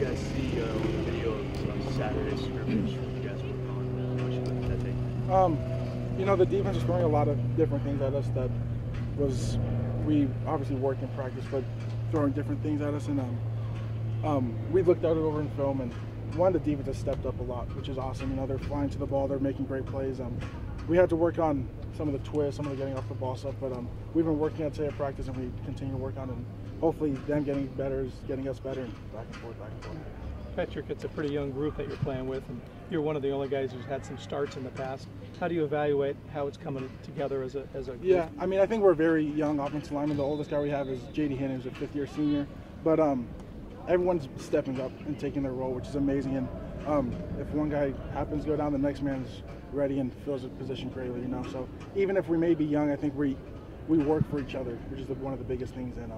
I see a video of Saturday scrimmage you guys worked on. What you look at that day? You know, the defense was throwing a lot of different things at us that we obviously worked in practice, but throwing different things at us. And we looked at it over in film, and one, the defense has stepped up a lot, which is awesome. You know, they're flying to the ball, they're making great plays. We had to work on some of the twists, some of the getting off the ball stuff, but we've been working on today at practice, and we continue to work on it. And hopefully them getting better is getting us better, and back and forth, back and forth. Patrick, it's a pretty young group that you're playing with, and you're one of the only guys who's had some starts in the past. How do you evaluate how it's coming together as a group? Yeah, I mean, I think we're very young offensive linemen. The oldest guy we have is J.D. Hinton, who's a fifth-year senior. But everyone's stepping up and taking their role, which is amazing. And if one guy happens to go down, the next man's ready and fills a position greatly, you know. So even if we may be young, I think we work for each other, which is one of the biggest things. And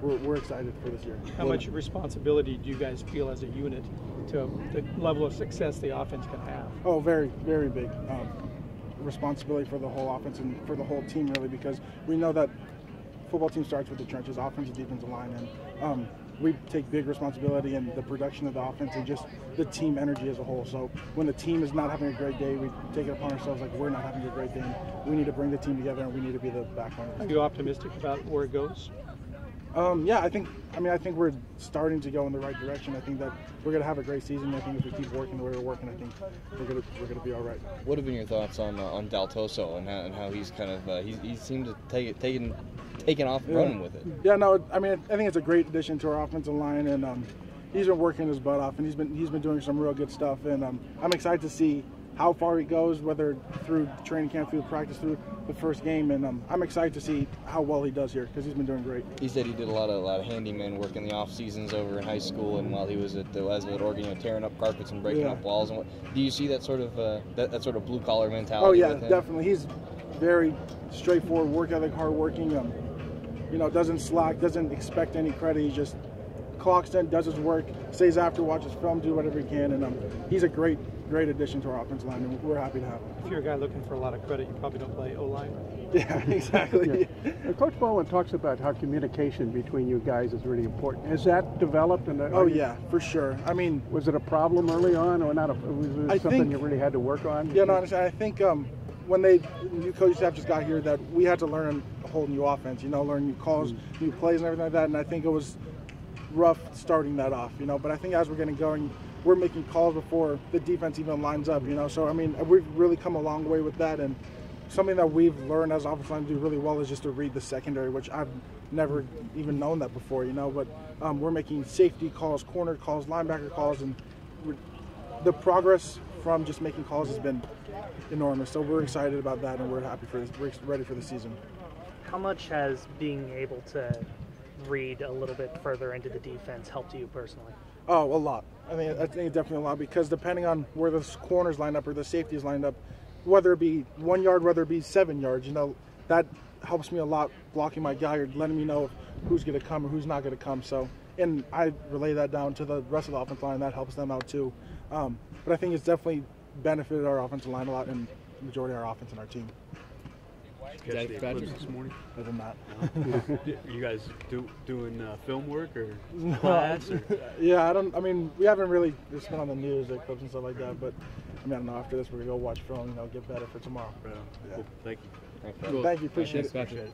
we're excited for this year. How much responsibility do you guys feel as a unit to the level of success the offense can have? Oh, very, very big responsibility for the whole offense and for the whole team, really, because we know that football team starts with the trenches, offensive, defensive line, and we take big responsibility in the production of the offense and just the team energy as a whole. So when the team is not having a great day, we take it upon ourselves like we're not having a great day. We need to bring the team together, and we need to be the backbone. Are you optimistic about where it goes? Yeah, I think we're starting to go in the right direction. I think that we're going to have a great season. I think if we keep working the way we're working, I think we're gonna be all right. What have been your thoughts on Daltoso and how he's kind of he seemed to taken off running with it? Yeah, no, I mean, I think it's a great addition to our offensive line, and he's been working his butt off, and he's been doing some real good stuff, and I'm excited to see how far he goes, whether through training camp, through practice, through the first game, and I'm excited to see how well he does here because he's been doing great. He said he did a lot of handyman work in the off seasons over in high school, and while he was at Oregon, you know, tearing up carpets and breaking up walls. And do you see that sort of that sort of blue collar mentality? Oh yeah, with him? definitely. He's very straightforward, work ethic, hardworking. You know, doesn't slack, doesn't expect any credit. He just clocks in, does his work, stays after, watches film, do whatever he can, and he's a great addition to our offensive line, and we're happy to have him. If you're a guy looking for a lot of credit, you probably don't play O-line. Yeah, exactly. Yeah. Coach Bowen talks about how communication between you guys is really important. Has that developed? Oh yeah, for sure. I mean, was it a problem early on, or not? Was it something you really had to work on? Yeah, no, I think when the new coaching staff just got here, that we had to learn a whole new offense. You know, learn new calls, new plays, and everything like that. And I think it was rough starting that off, you know, but I think as we're getting going, we're making calls before the defense even lines up, you know. So I mean, we've really come a long way with that, and something that we've learned as offensive line to do really well is just to read the secondary, which I've never even known that before, you know. But we're making safety calls, corner calls, linebacker calls, and the progress from just making calls has been enormous. So we're excited about that, and we're happy for this. We're ready for the season. How much has being able to read a little bit further into the defense helped you personally? Oh, a lot. I think definitely a lot, because depending on where the corners line up or the safeties lined up, whether it be 1 yard, whether it be 7 yards, you know, that helps me a lot, blocking my guy or letting me know who's going to come or who's not going to come. So, and I relay that down to the rest of the offensive line. That helps them out too. But I think it's definitely benefited our offensive line a lot, and the majority of our offense and our team. Catch the eclipse this morning? Other than that. You guys doing film work or class? Or? Yeah, I mean, we haven't really just been on the news, the clips and stuff like that, but I mean, I don't know, after this we're going to go watch film, you know, get better for tomorrow. Yeah. Yeah. Cool. Thank you. Thank you, appreciate it.